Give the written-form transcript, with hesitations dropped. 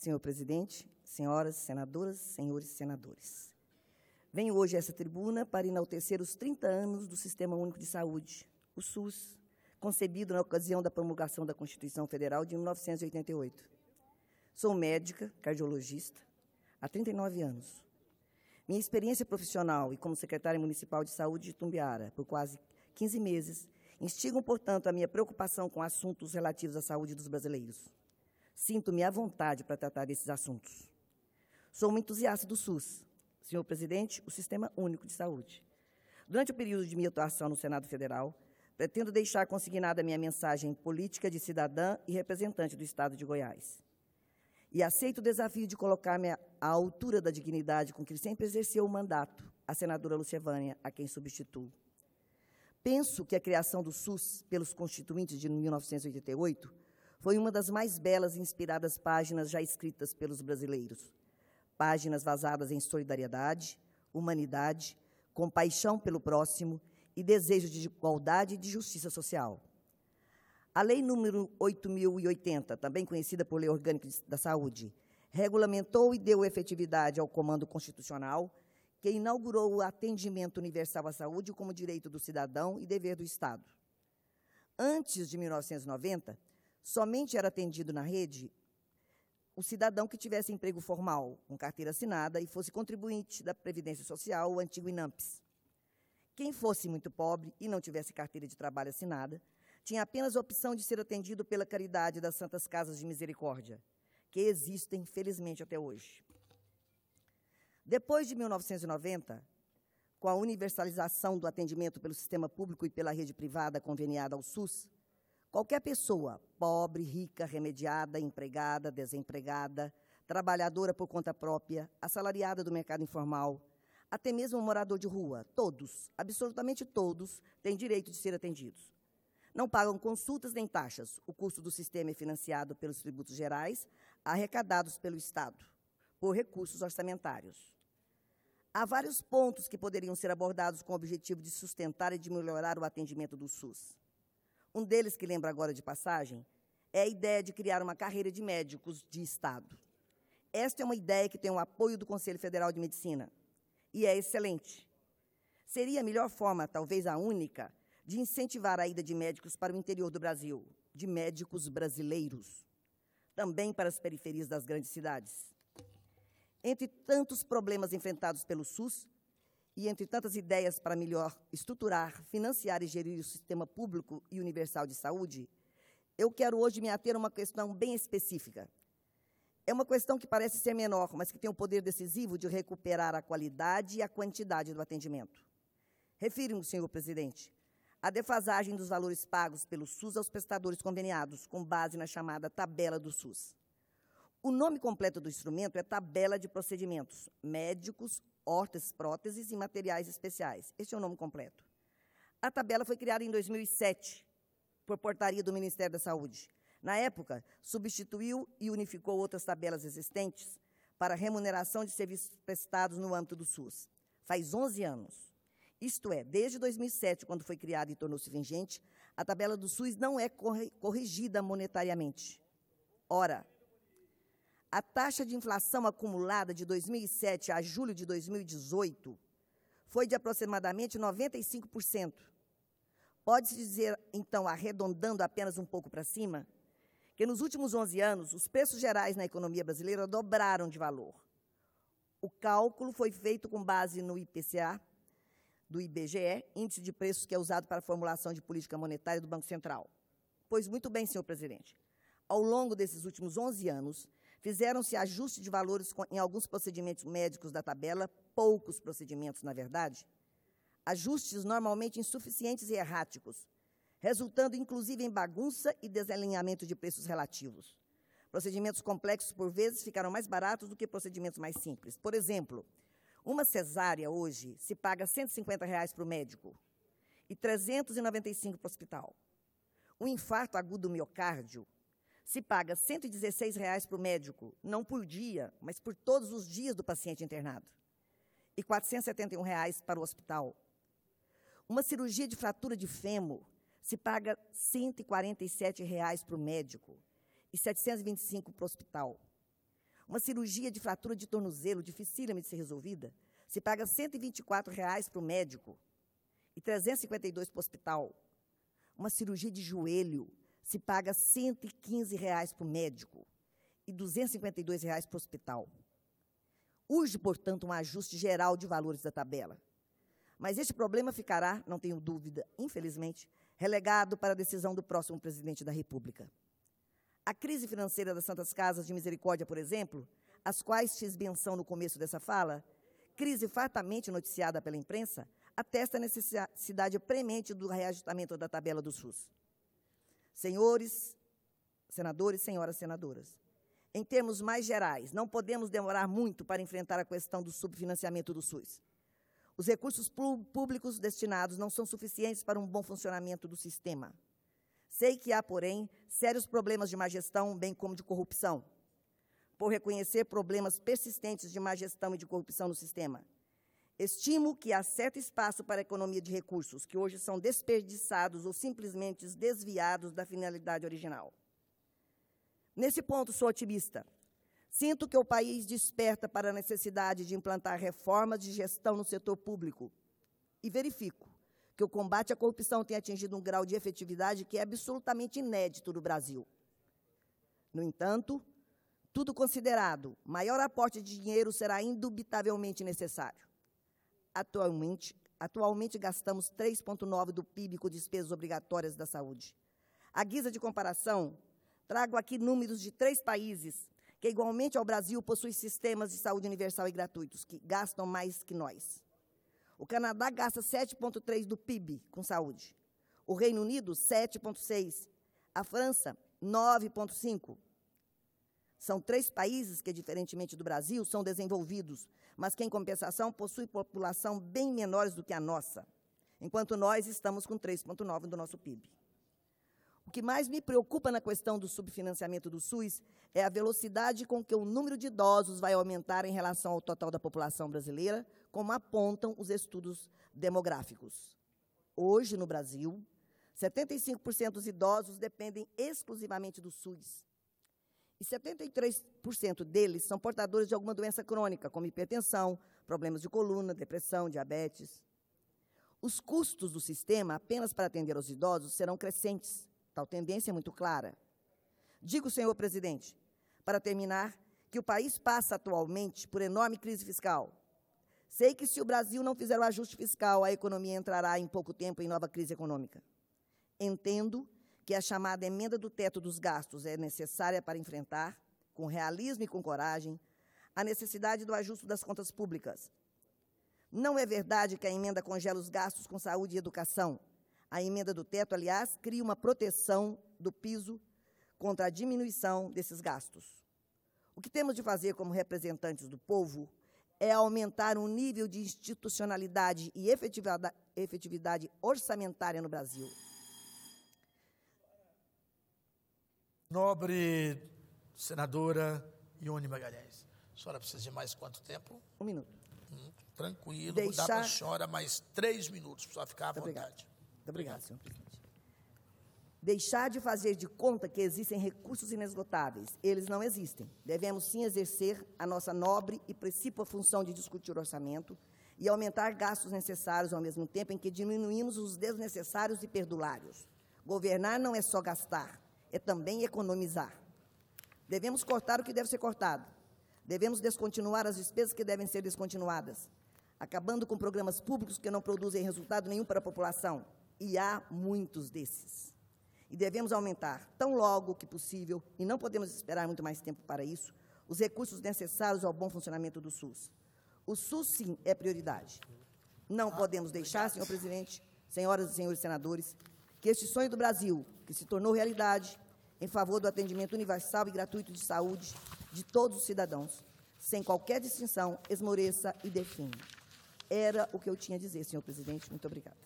Senhor presidente, senhoras senadoras, senhores senadores. Venho hoje a essa tribuna para enaltecer os 30 anos do Sistema Único de Saúde, o SUS, concebido na ocasião da promulgação da Constituição Federal de 1988. Sou médica, cardiologista, há 39 anos. Minha experiência profissional e como secretária municipal de saúde de Itumbiara, por quase 15 meses, instigam, portanto, a minha preocupação com assuntos relativos à saúde dos brasileiros. Sinto-me à vontade para tratar desses assuntos. Sou uma entusiasta do SUS, senhor presidente, o Sistema Único de Saúde. Durante o período de minha atuação no Senado Federal, pretendo deixar consignada a minha mensagem política de cidadã e representante do Estado de Goiás. E aceito o desafio de colocar-me à altura da dignidade com que sempre exerceu o mandato, a senadora Lucevânia, a quem substituo. Penso que a criação do SUS pelos constituintes de 1988 foi uma das mais belas e inspiradas páginas já escritas pelos brasileiros. Páginas vazadas em solidariedade, humanidade, compaixão pelo próximo e desejo de igualdade e de justiça social. A Lei número 8.080, também conhecida por Lei Orgânica da Saúde, regulamentou e deu efetividade ao comando constitucional que inaugurou o atendimento universal à saúde como direito do cidadão e dever do Estado. Antes de 1990, somente era atendido na rede o cidadão que tivesse emprego formal, com carteira assinada e fosse contribuinte da Previdência Social, o antigo INAMPS. Quem fosse muito pobre e não tivesse carteira de trabalho assinada, tinha apenas a opção de ser atendido pela caridade das Santas Casas de Misericórdia, que existem, felizmente, até hoje. Depois de 1990, com a universalização do atendimento pelo sistema público e pela rede privada conveniada ao SUS, qualquer pessoa, pobre, rica, remediada, empregada, desempregada, trabalhadora por conta própria, assalariada do mercado informal, até mesmo um morador de rua, todos, absolutamente todos, têm direito de ser atendidos. Não pagam consultas nem taxas. O custo do sistema é financiado pelos tributos gerais, arrecadados pelo Estado, por recursos orçamentários. Há vários pontos que poderiam ser abordados com o objetivo de sustentar e de melhorar o atendimento do SUS. Um deles, que lembro agora de passagem, é a ideia de criar uma carreira de médicos de Estado. Esta é uma ideia que tem o apoio do Conselho Federal de Medicina, e é excelente. Seria a melhor forma, talvez a única, de incentivar a ida de médicos para o interior do Brasil, de médicos brasileiros, também para as periferias das grandes cidades. Entre tantos problemas enfrentados pelo SUS e entre tantas ideias para melhor estruturar, financiar e gerir o sistema público e universal de saúde, eu quero hoje me ater a uma questão bem específica. É uma questão que parece ser menor, mas que tem o poder decisivo de recuperar a qualidade e a quantidade do atendimento. Refiro-me, senhor presidente, a defasagem dos valores pagos pelo SUS aos prestadores conveniados, com base na chamada tabela do SUS. O nome completo do instrumento é Tabela de Procedimentos Médicos, Órteses, Próteses e Materiais Especiais. Este é o nome completo. A tabela foi criada em 2007, por portaria do Ministério da Saúde. Na época, substituiu e unificou outras tabelas existentes para remuneração de serviços prestados no âmbito do SUS. Faz 11 anos. Isto é, desde 2007, quando foi criada e tornou-se vigente, a tabela do SUS não é corrigida monetariamente. Ora, a taxa de inflação acumulada de 2007 a julho de 2018 foi de aproximadamente 95%. Pode-se dizer, então, arredondando apenas um pouco para cima, que nos últimos 11 anos, os preços gerais na economia brasileira dobraram de valor. O cálculo foi feito com base no IPCA, do IBGE, Índice de Preços, que é usado para a formulação de política monetária do Banco Central. Pois muito bem, senhor presidente, ao longo desses últimos 11 anos, fizeram-se ajustes de valores em alguns procedimentos médicos da tabela, poucos procedimentos, na verdade, ajustes normalmente insuficientes e erráticos, resultando, inclusive, em bagunça e desalinhamento de preços relativos. Procedimentos complexos, por vezes, ficaram mais baratos do que procedimentos mais simples. Por exemplo, uma cesárea, hoje, se paga R$ 150 para o médico e R$ 395 para o hospital. Um infarto agudo do miocárdio se paga R$ 116 para o médico, não por dia, mas por todos os dias do paciente internado, e R$ 471 para o hospital. Uma cirurgia de fratura de fêmur se paga R$ 147 para o médico e R$ 725 para o hospital. Uma cirurgia de fratura de tornozelo, dificílima de ser resolvida, se paga R$ 124 para o médico e R$ 352 para o hospital. Uma cirurgia de joelho se paga R$ 115 para o médico e R$ 252 para o hospital. Urge, portanto, um ajuste geral de valores da tabela. Mas este problema ficará, não tenho dúvida, infelizmente, relegado para a decisão do próximo presidente da República. A crise financeira das Santas Casas de Misericórdia, por exemplo, às quais fiz menção no começo dessa fala, crise fartamente noticiada pela imprensa, atesta a necessidade premente do reajustamento da tabela do SUS. Senhores senadores, senhoras senadoras, em termos mais gerais, não podemos demorar muito para enfrentar a questão do subfinanciamento do SUS. Os recursos públicos destinados não são suficientes para um bom funcionamento do sistema. Sei que há, porém, sérios problemas de má gestão, bem como de corrupção. Por reconhecer problemas persistentes de má gestão e de corrupção no sistema, estimo que há certo espaço para a economia de recursos, que hoje são desperdiçados ou simplesmente desviados da finalidade original. Nesse ponto, sou otimista. Sinto que o país desperta para a necessidade de implantar reformas de gestão no setor público e verifico que o combate à corrupção tem atingido um grau de efetividade que é absolutamente inédito no Brasil. No entanto, tudo considerado, maior aporte de dinheiro será indubitavelmente necessário. Atualmente gastamos 3,9% do PIB com despesas obrigatórias da saúde. À guisa de comparação, trago aqui números de 3 países que, igualmente ao Brasil, possuem sistemas de saúde universal e gratuitos, que gastam mais que nós. O Canadá gasta 7,3% do PIB com saúde. O Reino Unido, 7,6%. A França, 9,5%. São 3 países que, diferentemente do Brasil, são desenvolvidos, mas que, em compensação, possuem população bem menores do que a nossa, enquanto nós estamos com 3,9% do nosso PIB. O que mais me preocupa na questão do subfinanciamento do SUS é a velocidade com que o número de idosos vai aumentar em relação ao total da população brasileira, como apontam os estudos demográficos. Hoje, no Brasil, 75% dos idosos dependem exclusivamente do SUS. E 73% deles são portadores de alguma doença crônica, como hipertensão, problemas de coluna, depressão, diabetes. Os custos do sistema, apenas para atender aos idosos, serão crescentes. Tal tendência é muito clara. Digo, senhor presidente, para terminar, que o país passa atualmente por enorme crise fiscal. Sei que, se o Brasil não fizer o ajuste fiscal, a economia entrará em pouco tempo em nova crise econômica. Entendo que a chamada emenda do teto dos gastos é necessária para enfrentar, com realismo e com coragem, a necessidade do ajuste das contas públicas. Não é verdade que a emenda congela os gastos com saúde e educação. A emenda do teto, aliás, cria uma proteção do piso contra a diminuição desses gastos. O que temos de fazer como representantes do povo é aumentar o nível de institucionalidade e efetividade orçamentária no Brasil. Nobre senadora Ione Magalhães. A senhora precisa de mais quanto tempo? 1 minuto. Tranquilo, vou dar para a senhora mais 3 minutos, para a senhora ficar à vontade. Muito obrigada, senhor presidente. Deixar de fazer de conta que existem recursos inesgotáveis. Eles não existem. Devemos, sim, exercer a nossa nobre e precípua função de discutir o orçamento e aumentar gastos necessários ao mesmo tempo em que diminuímos os desnecessários e perdulários. Governar não é só gastar, é também economizar. Devemos cortar o que deve ser cortado. Devemos descontinuar as despesas que devem ser descontinuadas, acabando com programas públicos que não produzem resultado nenhum para a população. E há muitos desses. E devemos aumentar, tão logo que possível, e não podemos esperar muito mais tempo para isso, os recursos necessários ao bom funcionamento do SUS. O SUS, sim, é prioridade. Não podemos deixar, senhor presidente, senhoras e senhores senadores, que este sonho do Brasil, que se tornou realidade, em favor do atendimento universal e gratuito de saúde de todos os cidadãos, sem qualquer distinção, esmoreça e defina. Era o que eu tinha a dizer, senhor presidente. Muito obrigada.